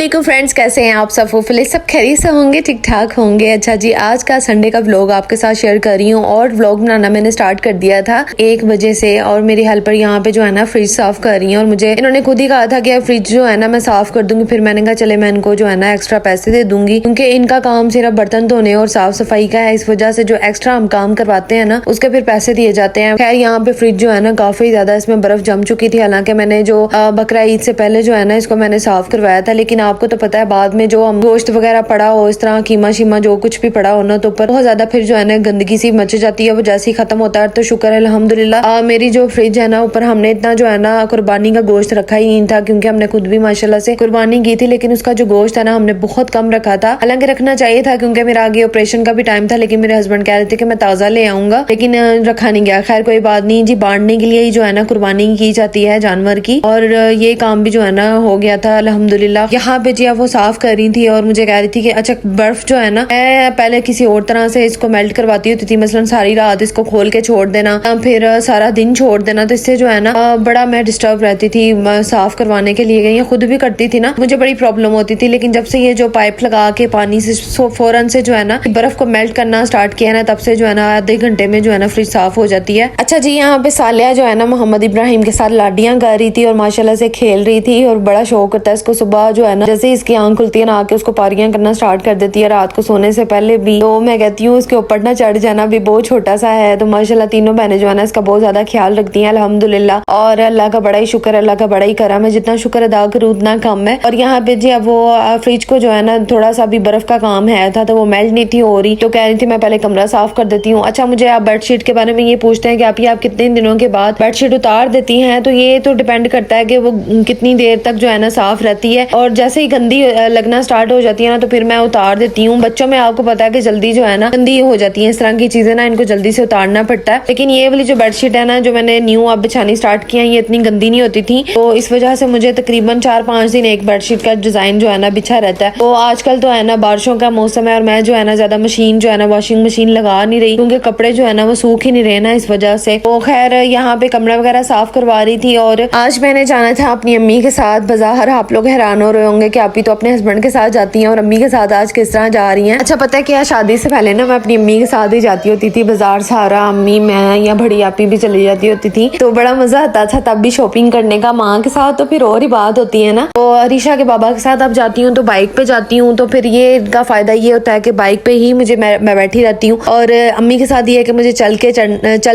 वालेकुम फ्रेंड्स, कैसे हैं आप सब? होपफुली सब खैरियत से होंगे, ठीक ठाक होंगे। अच्छा जी, आज का संडे का व्लॉग आपके साथ शेयर कर रही हूँ और व्लॉग बनाना मैंने स्टार्ट कर दिया था 1 बजे से। और मेरी हेल्पर यहाँ पे जो है ना फ्रिज साफ कर रही है और मुझे इन्होंने खुद ही कहा था कि फ्रिज जो है ना मैं साफ कर दूंगी। फिर मैंने कहा चले मैं इनको जो है ना एक्स्ट्रा पैसे दे दूंगी, क्योंकि इनका काम सिर्फ बर्तन धोने और साफ सफाई का है। इस वजह से जो एक्स्ट्रा हम काम करवाते हैं ना उसके फिर पैसे दिए जाते हैं। खैर यहाँ पे फ्रिज जो है ना काफी ज्यादा इसमें बर्फ जम चुकी थी। हालांकि मैंने जो बकरा ईद से पहले जो है ना इसको मैंने साफ करवाया था, लेकिन आपको तो पता है बाद में जो हम गोश्त वगैरह पड़ा हो, इस तरह कीमा शीमा जो कुछ भी पड़ा हो ना, तो ऊपर बहुत ज्यादा फिर जो है ना गंदगी सी मच जाती है। वो जैसे ही खत्म होता है तो शुक्र है अल्हम्दुलिल्लाह मेरी जो फ्रिज है ना ऊपर हमने इतना जो है ना कुर्बानी का गोश्त रखा ही नहीं था, क्योंकि हमने खुद भी माशाल्लाह से कुर्बानी की थी। लेकिन उसका जो गोश्त है ना हमने बहुत कम रखा था। हालांकि रखना चाहिए था क्योंकि मेरा आगे ऑपरेशन का भी टाइम था, लेकिन मेरे हस्बैंड कह रहे थे कि मैं ताज़ा ले आऊंगा, लेकिन रखा नहीं गया। खैर कोई बात नहीं जी, बांटने के लिए ही जो है ना कुर्बानी की जाती है जानवर की। और ये काम भी जो है ना हो गया था अल्हम्दुलिल्लाह। यहाँ पे जी वो साफ कर रही थी और मुझे कह रही थी कि अच्छा बर्फ जो है ना मैं पहले किसी और तरह से इसको मेल्ट करवाती होती थी, मसलन सारी रात इसको खोल के छोड़ देना, फिर सारा दिन छोड़ देना, तो इससे जो है ना बड़ा मैं डिस्टर्ब रहती थी साफ करवाने के लिए। ये खुद भी करती थी ना, मुझे बड़ी प्रॉब्लम होती थी। लेकिन जब से ये जो पाइप लगा के पानी से फौरन से जो है ना बर्फ को मेल्ट करना स्टार्ट किया ना, तब से जो है ना आधे घंटे में जो है ना फ्रिज साफ हो जाती है। अच्छा जी, यहाँ पे सालिया जो है ना मोहम्मद इब्राहिम के साथ लाडियां कर रही थी और माशाल्लाह से खेल रही थी और बड़ा शौक करता है इसको। सुबह जो है ना जैसे इसकी आंख खुलती है ना आके उसको पारियां करना स्टार्ट कर देती है, रात को सोने से पहले भी। तो मैं कहती हूँ उसके ऊपर ना चढ़ जाना, भी बहुत छोटा सा है। तो माशाल्लाह तीनों बहनें जो है ना इसका बहुत ज्यादा ख्याल रखती हैं अल्हम्दुलिल्लाह। और अल्लाह का बड़ा ही शुक्र, अल्लाह का बड़ा ही करम है, जितना शुक्र अदा करूँ उतना कम है। और यहाँ पे जी अब वो फ्रिज को जो है ना थोड़ा सा भी बर्फ का काम है था, तो वो मेल्ट नहीं थी हो रही, तो कह रही थी मैं पहले कमरा साफ कर देती हूँ। अच्छा, मुझे आप बेडशीट के बारे में ये पूछते हैं कि आप कितने दिनों के बाद बेडशीट उतार देती हैं, तो ये तो डिपेंड करता है कि वो कितनी देर तक जो है ना साफ रहती है। और जैसे ही गंदी लगना स्टार्ट हो जाती है ना तो फिर मैं उतार देती हूँ। बच्चों में आपको पता है कि जल्दी जो है ना गंदी हो जाती है, इस तरह की चीजें ना इनको जल्दी से उतारना पड़ता है। लेकिन ये वाली जो बेडशीट है ना जो मैंने न्यू अब बिछानी स्टार्ट किया, ये इतनी गंदी नहीं होती थी, तो इस वजह से मुझे तकरीबन 4-5 दिन एक बेडशीट का डिजाइन जो है ना बिछा रहता है। तो आजकल तो है ना बारिशों का मौसम है और मैं जो है ना ज्यादा मशीन जो है ना वॉशिंग मशीन लगा नहीं रही, क्योंकि कपड़े जो है ना वो सूख ही नहीं रहे ना, इस वजह से। तो खैर यहाँ पे कमरा वगैरह साफ करवा रही थी। और आज मैंने जाना था अपनी अम्मी के साथ बाजार। आप लोग हैरान हो रहे होंगे कि आप ही तो अपने हस्बैंड के साथ जाती हैं और अम्मी के साथ आज किस तरह जा रही हैं। अच्छा पता है क्या, शादी से पहले ना मैं अपनी अम्मी के साथ ही जाती होती थी बाजार। सारा अम्मी, मैं या बड़ी आपी भी चली जाती होती थी, तो बड़ा मजा आता था तब भी शॉपिंग करने का। माँ के साथ तो फिर और ही बात होती है ना। तो अरीशा के बाबा के साथ अब जाती हूँ तो बाइक पे जाती हूँ, तो फिर ये इनका फायदा ये होता है कि बाइक पे ही मैं बैठी रहती हूँ। और अम्मी के साथ ये है कि मुझे चल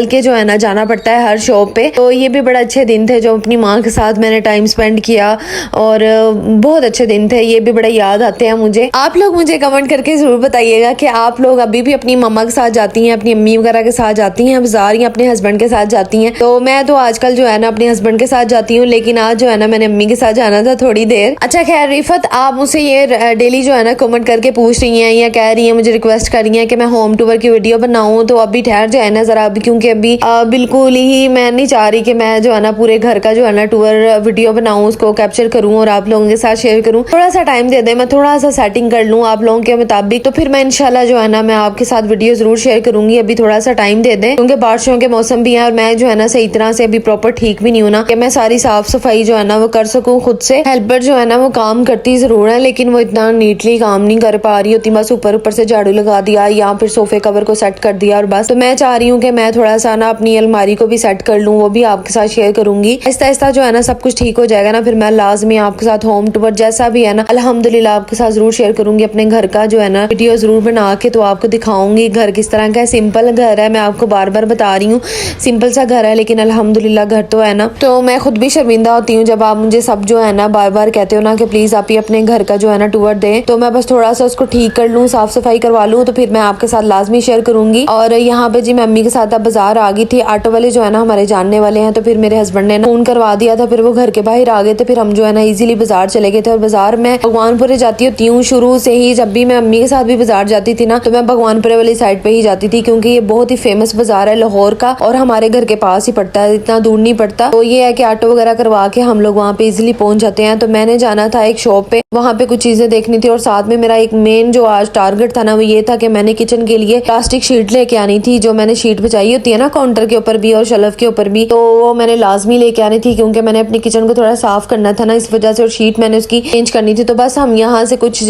के जो है ना जाना पड़ता है हर शॉप पे। तो ये भी बड़ा अच्छे दिन थे जो अपनी माँ के साथ मैंने टाइम स्पेंड किया और बहुत अच्छे दिन थे, ये भी बड़े याद आते हैं मुझे। आप लोग मुझे कमेंट करके जरूर बताइएगा कि आप लोग अभी भी अपनी मम्मा के साथ जाती हैं, अपनी अम्मी वगैरह के साथ जाती हैं बाजार, या अपने हस्बैंड के साथ जाती हैं। तो मैं तो आजकल जो है ना अपने हस्बैंड के साथ जाती हूँ, लेकिन आज जो है ना मैंने अम्मी के साथ जाना था थोड़ी देर। अच्छा खैर रिफत, आप मुझसे ये डेली जो है ना कमेंट करके पूछ रही हैं या कह रही हैं, मुझे रिक्वेस्ट कर रही हैं कि मैं होम टूर की वीडियो बनाऊं, तो अभी ठहर जाए ना जरा, अभी क्योंकि अभी बिल्कुल ही मैं नहीं चाह रही कि मैं जो है ना पूरे घर का जो है ना टूर वीडियो बनाऊं, उसको कैप्चर करूं और आप लोगों के साथ शेयर करूं। थोड़ा सा टाइम दे दें, मैं थोड़ा सा सेटिंग कर लूं आप लोगों के मुताबिक, तो फिर मैं इंशाल्लाह जो है ना मैं आपके साथ वीडियो जरूर शेयर करूंगी। अभी थोड़ा सा टाइम दे दें क्योंकि बारिशों के मौसम भी है और मैं जो है ना सही तरह से अभी प्रॉपर ठीक भी नहीं हूं ना कि मैं सारी साफ सफाई जो है ना वो कर सकूं खुद से। हेल्पर जो है ना वो काम करती जरूर है, लेकिन वो इतना नीटली काम नहीं कर पा रही होती, बस ऊपर से झाड़ू लगा दिया या फिर सोफे कवर को सेट कर दिया और बस। तो मैं चाह रही हूँ कि मैं थोड़ा सा ना अपनी अलमारी को भी सेट कर लूँ, वो भी आपके साथ शेयर करूंगी। आहिस्ता आहिस्ता जो है ना सब कुछ ठीक हो जाएगा ना, फिर मैं लाजमी आपके साथ होम टूर जैसा भी है ना अल्हम्दुलिल्लाह आपके साथ जरूर शेयर करूंगी। अपने घर का जो है ना वीडियो जरूर बना के तो आपको दिखाऊंगी घर किस तरह का है। सिंपल घर है, मैं आपको बार बार बता रही हूँ, सिंपल सा घर है, लेकिन अल्हम्दुलिल्लाह घर तो है ना। तो मैं खुद भी शर्मिंदा होती हूँ जब आप मुझे सब जो है ना बार बार कहते हो ना कि प्लीज आप ही अपने घर का जो है ना टूर दें, तो मैं बस थोड़ा सा उसको ठीक कर लूँ, साफ सफाई करवा लूँ, तो फिर मैं आपके साथ लाजमी शेयर करूंगी। और यहाँ पे जी मैं अम्मी के साथ अब बाजार आ गई थी। ऑटो वाले जो है ना हमारे जानने वाले हैं, तो फिर मेरे हस्बैंड ने फोन करवा दिया था, फिर वो घर के बाहर आ गए थे, फिर हम जो है ना इजीली बाजार चले गए थे। और बाजार में भगवानपुरे जाती होती हूँ शुरू से ही, जब भी मैं अम्मी के साथ भी बाजार जाती थी ना तो मैं भगवानपुरे वाली साइड पे ही जाती थी, क्योंकि ये बहुत ही फेमस बाजार है लाहौर का और हमारे घर के पास ही पड़ता है, इतना दूर नहीं पड़ता। तो ये है कि ऑटो वगैरह करवा के हम लोग वहाँ पे इजीली पहुंच जाते हैं। तो मैंने जाना था एक शॉप पे, वहाँ पे कुछ चीजें देखनी थी और साथ में मेरा एक मेन जो आज टारगेट था ना वो ये था कि मैंने किचन के लिए प्लास्टिक शीट लेके आनी थी, जो मैंने शीट बिछाई होती है ना काउंटर के ऊपर भी और शेल्फ के ऊपर भी, तो वो मैंने लाजमी लेके आनी थी क्योंकि मैंने अपनी किचन को थोड़ा साफ करना था ना, इस वजह से, और शीट मैंने उसकी चेंज करनी थी। तो बस हम यहाँ से कुछ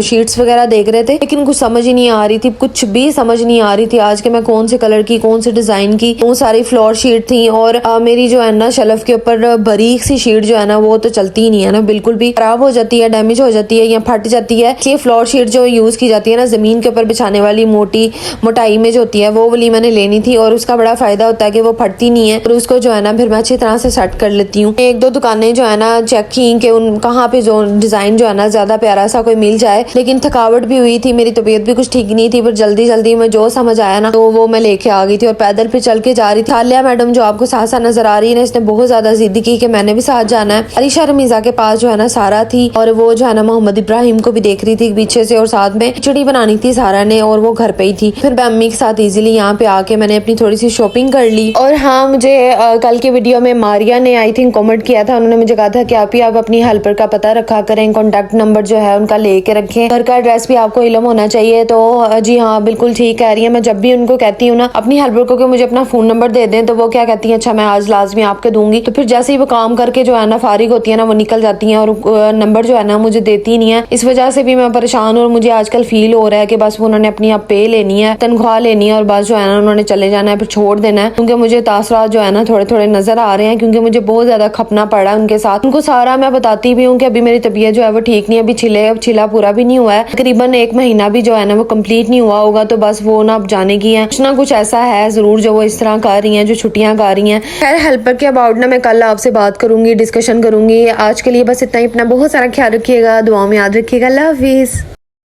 शीट्स वगैरह देख रहे थे, लेकिन कुछ समझ ही नहीं आ रही थी, कुछ भी समझ नहीं आ रही थी आज के मैं कौन से कलर की, कौन से डिजाइन की, वो सारी फ्लोर शीट थी। और मेरी जो है ना शेल्फ के ऊपर बारीक सी शीट जो है ना वो तो चलती ही नहीं है ना, बिल्कुल भी खराब हो जाती है, डैमेज हो जाती है या फट जाती है। ये फ्लोर शीट जो यूज की जाती है ना जमीन के ऊपर बिछाने वाली, मोटी मोटाई में जो होती है, वो वाली मैंने लेनी थी और उसका बड़ा फायदा होता है कि वो फटती नहीं है और उसको जो है ना फिर मैं अच्छी तरह से सेट कर लेती हूँ। एक दो दुकानें जो है ना चेक की कि उन कहाँ पे जो डिजाइन जो है ना ज्यादा प्यारा सा कोई मिल जाए, लेकिन थकावट भी हुई थी, मेरी तबीयत भी कुछ ठीक नहीं थी, पर जल्दी जल्दी में जो समझ आया ना तो वो मैं लेके आ गई थी और पैदल पे चल के जा रही थी। आलिया मैडम जो आपको साथ साथ नजर आ रही है ना, इसने बहुत ज्यादा जिद की कि मैंने भी साथ जाना है। अरीशा रमीजा के पास जो है ना सारा थी और वो जो है ना मोहम्मद इब्राहिम को भी देख रही थी पीछे से, और साथ में खिचड़ी बनानी थी सारा ने और वो घर पे ही थी। फिर मैं अम्मी के साथ इजीली यहाँ पे आके मैंने अपनी थोड़ी सी शॉपिंग कर ली। और हाँ, मुझे कल के वीडियो में मारिया ने आई थिंक कमेंट किया था, उन्होंने मुझे कहा था कि आप अपनी हेल्पर का पता रखा करें, कॉन्टेक्ट नंबर जो है उनका लेके रखें, घर का एड्रेस भी आपको इल्म होना चाहिए। तो जी हाँ, बिल्कुल ठीक कह रही है। मैं जब भी उनको कहती हूँ ना अपनी हेल्पर को कि मुझे अपना फोन नंबर दे दें, तो वो क्या कहती है, अच्छा मैं आज लाजमी आपके दूंगी। तो फिर जैसे ही वो काम करके जो है ना फारिग होती है ना, वो निकल जाती है और नंबर जो है ना मुझे देती नहीं है। इस वजह से भी मैं परेशान हूँ और मुझे आजकल फील हो रहा है कि बस उन्होंने अपनी अब पे लेनी है, तनख्वाह लेनी है और बस जो है ना उन्होंने चले जाना है, फिर छोड़ देना है। क्योंकि मुझे तासरात जो है ना थोड़े थोड़े नजर आ रहे हैं, क्योंकि मुझे बहुत ज्यादा खपना पड़ा है उनके साथ। उनको सारा मैं बताती भी हूँ कि अभी मेरी तबीयत जो है वो ठीक नहीं है, अभी छिला पूरा भी नहीं हुआ है, तकरीबन 1 महीना भी जो है ना वो कम्प्लीट नहीं हुआ होगा। तो बस वो ना अब जाने की है, कुछ ना कुछ ऐसा है जरूर जो वो इस तरह कर रही है, जो छुट्टियां कर रही है। खैर, हेल्पर के अबाउट ना मैं कल आपसे बात करूंगी, डिस्कशन करूंगी। आज के लिए बस इतना ही। अपना बहुत सारा ख्याल रखिएगा, दुआओं में याद रखिएगा। अल्लाह हाफिज।